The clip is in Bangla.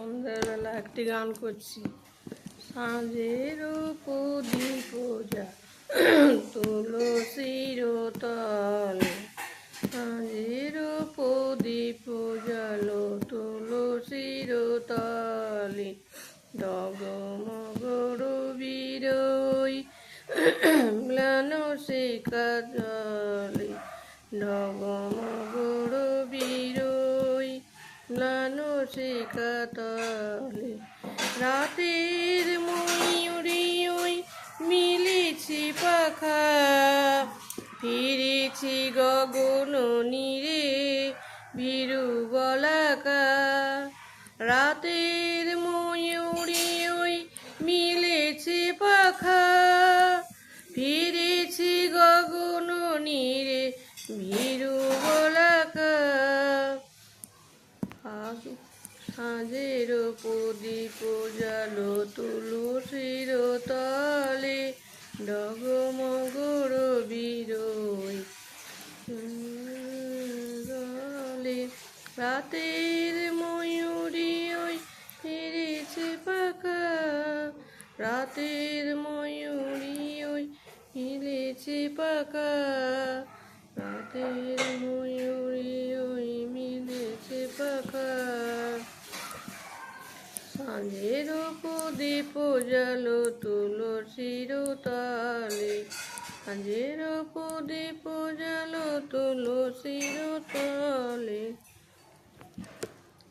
সন্ধ্যাবেলা একটি গান করছি। সাঁঝের প্রদীপ যা তুলসীর তলে, সাঁঝের প্রদীপ জালো তুলসীর তলে, ডগমগর বিরই ম্লান সে কাজলে, ডগমগর বিরই ম্লান সে কাতলে, রাতের ময়ূরী ওই মিলেছি পাখা, ফিরেছি গগন নীরে ভীরু বলাকা, রাতের ময়ূরী ওই মিলেছি পাখা, ফিরেছি গগন নীরে ভীরু বলাকা, সাঁঝের প্রদীপ জালো তুলসীর তলে, ডগমগর বিরই গলে, রাতের ময়ূরী ওই ফিরেছে পাখা, রাতের ময়ূরী ওই মিলেছে পাখা, রাতের ময়ূরী ওই মিলেছে পাখা, সাঁঝের প্রদীপ জালো তুলসীর তলে, সাঁঝের প্রদীপ জালো তুলসীর তলে।